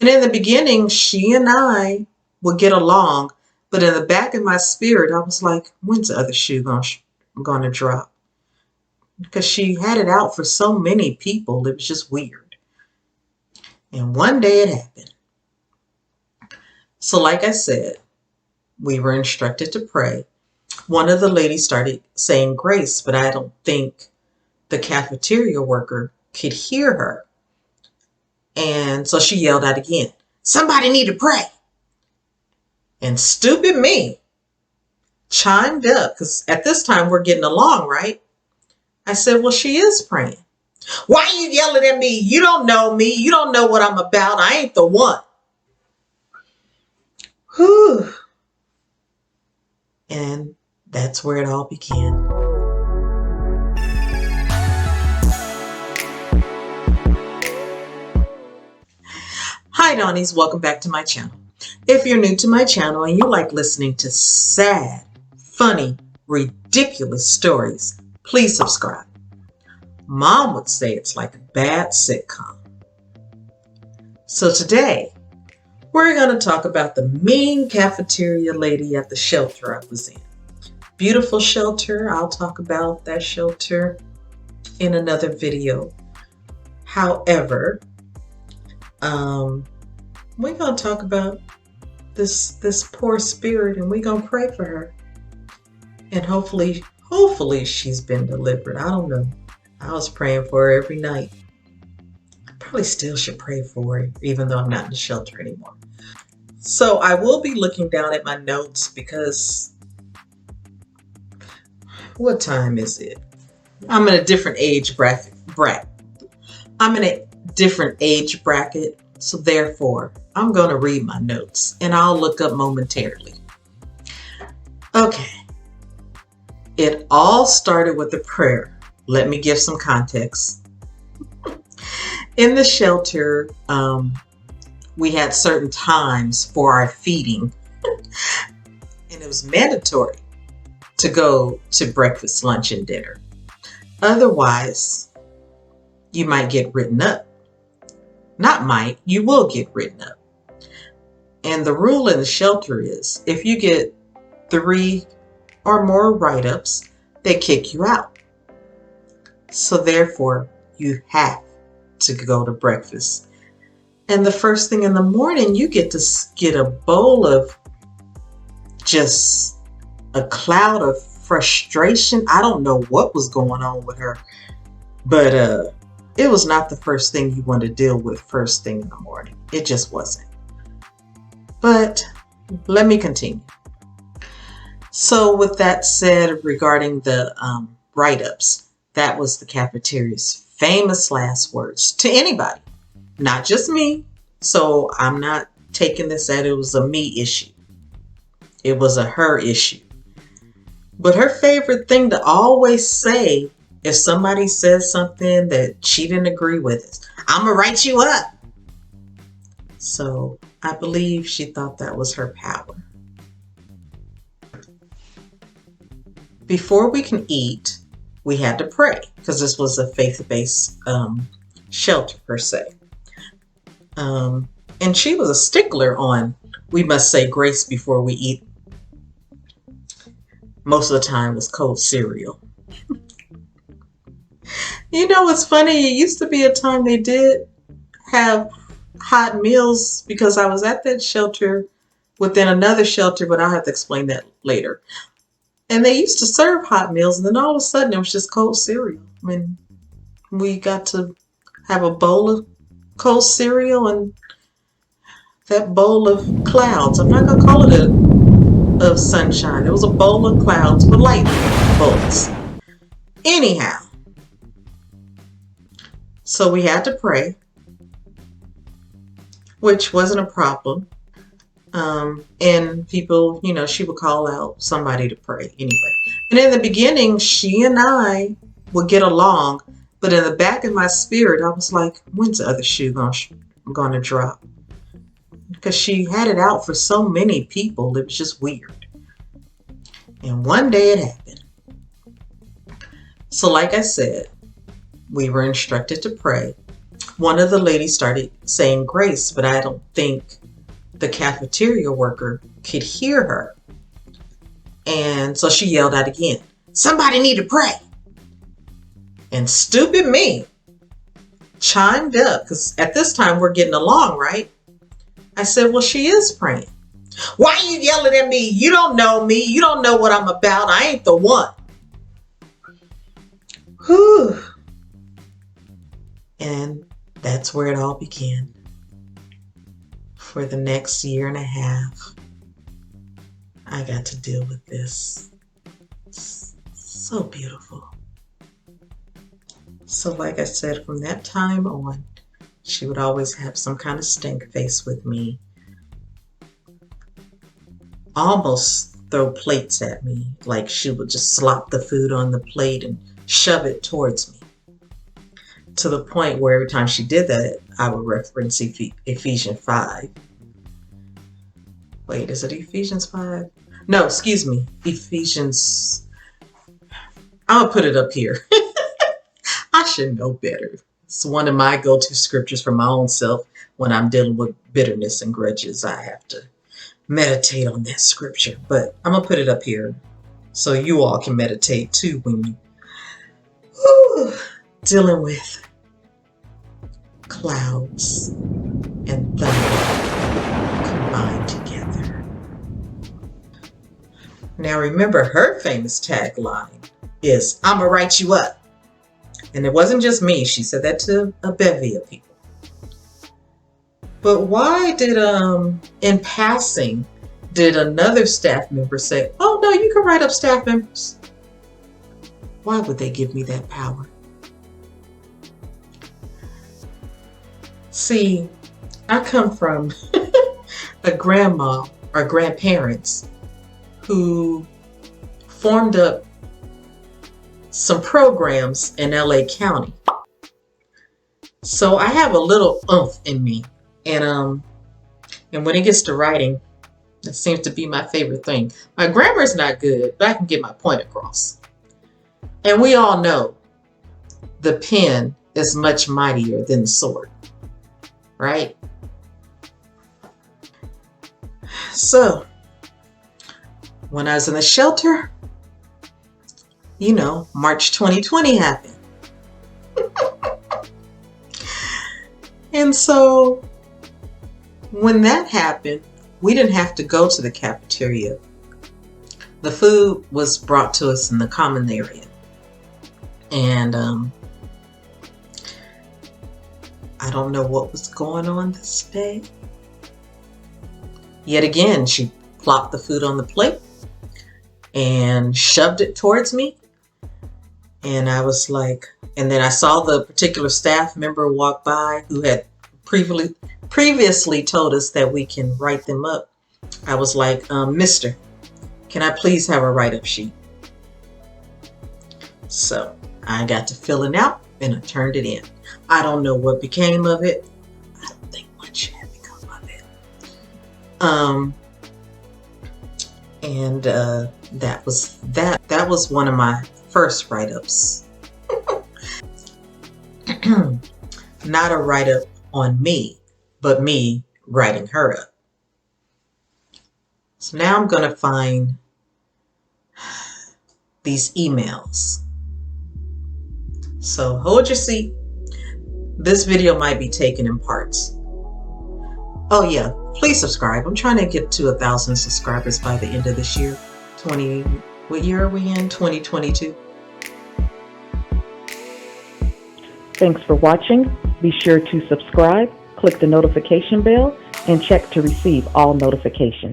And in the beginning, she and I would get along, but in the back of my spirit, I was like, when's the other shoe going to drop? Because she had it out for so many people, it was just weird. And one day it happened. So like I said, we were instructed to pray. One of the ladies started saying grace, but I don't think the cafeteria worker could hear her. And so she yelled out again, somebody need to pray. And stupid me chimed up, because at this time we're getting along, right? I said, well, she is praying. Why are you yelling at me? You don't know me. You don't know what I'm about. I ain't the one. Whew. And that's where it all began. Hi, Dawnies. Welcome back to my channel. If you're new to my channel and you like listening to sad, funny, ridiculous stories, please subscribe. Mom would say it's like a bad sitcom. So today, we're going to talk about the mean cafeteria lady at the shelter I was in. Beautiful shelter. I'll talk about that shelter in another video. However, we're going to talk about this poor spirit, and we're going to pray for her. And hopefully she's been delivered. I don't know. I was praying for her every night. I probably still should pray for her, even though I'm not in the shelter anymore. So I will be looking down at my notes because what time is it? I'm in a different age bracket. I'm in a different age bracket, so therefore I'm going to read my notes and I'll look up momentarily. Okay. It all started with a prayer. Let me give some context. In the shelter, we had certain times for our feeding, and it was mandatory to go to breakfast, lunch, and dinner. Otherwise, you might get written up. Not might, you will get written up. And the rule in the shelter is if you get 3 or more write-ups, they kick you out. So therefore, you have to go to breakfast. And the first thing in the morning, you get to get a bowl of just a cloud of frustration. I don't know what was going on with her, but it was not the first thing you want to deal with first thing in the morning. It just wasn't. But let me continue. So with that said, regarding the write-ups, that was the cafeteria's famous last words to anybody, not just me. So I'm not taking this that it was a me issue. It was a her issue. But her favorite thing to always say if somebody says something that she didn't agree with is, I'm going to write you up. So I believe she thought that was her power. Before we can eat, we had to pray because this was a faith-based shelter per se. And she was a stickler on, we must say grace before we eat. Most of the time it was cold cereal. You know what's funny? It used to be a time they did have hot meals because I was at that shelter within another shelter, but I'll have to explain that later. And they used to serve hot meals, and then all of a sudden it was just cold cereal. I mean, we got to have a bowl of cold cereal and that bowl of clouds. I'm not going to call it of sunshine. It was a bowl of clouds with lightning bolts. Anyhow, so we had to pray, which wasn't a problem. And people, you know, she would call out somebody to pray anyway. And in the beginning, she and I would get along, but in the back of my spirit, I was like, when's the other shoe going to drop? Because she had it out for so many people, it was just weird. And one day it happened. So like I said, we were instructed to pray. one of the ladies started saying grace, but I don't think the cafeteria worker could hear her. And so she yelled out again, somebody need to pray. And stupid me chimed up, because at this time we're getting along, right? I said, well, she is praying. Why are you yelling at me? You don't know me. You don't know what I'm about. I ain't the one. Whew. And that's where it all began. For the next year and a half, I got to deal with this. It's so beautiful. So like I said, from that time on, she would always have some kind of stink face with me. Almost throw plates at me. Like she would just slop the food on the plate and shove it towards me. To the point where every time she did that, I would reference Ephesians 5. Wait, is it Ephesians 5? No, excuse me. Ephesians. I'll put it up here. I should know better. It's one of my go-to scriptures for my own self. When I'm dealing with bitterness and grudges, I have to meditate on that scripture. But I'm going to put it up here so you all can meditate too when you dealing with clouds and thunder combined together. Now remember, her famous tagline is, I'ma write you up. And it wasn't just me. She said that to a bevy of people. But why did, in passing, did another staff member say, oh no, you can write up staff members? Why would they give me that power? See, I come from a grandma or grandparents who formed up some programs in LA County. So I have a little oomph in me. And when it gets to writing, that seems to be my favorite thing. My grammar's not good, but I can get my point across. And we all know the pen is much mightier than the sword, right? So when I was in the shelter, you know, March 2020 happened. And so when that happened, we didn't have to go to the cafeteria. The food was brought to us in the common area. And I don't know what was going on this day. Yet again, she plopped the food on the plate and shoved it towards me. And I was like, and then I saw the particular staff member walk by who had previously told us that we can write them up. I was like, mister, can I please have a write-up sheet? So I got to fill it out and I turned it in. I don't know what became of it. I don't think much had become of it. And that was one of my first write-ups. Not a write-up on me, but me writing her up. So now I'm going to find these emails. So hold your seat. This video might be taken in parts. Oh yeah, please subscribe. I'm trying to get to 1,000 subscribers by the end of this year. What year are we in? 2022. Thanks for watching. Be sure to subscribe, click the notification bell, and check to receive all notifications.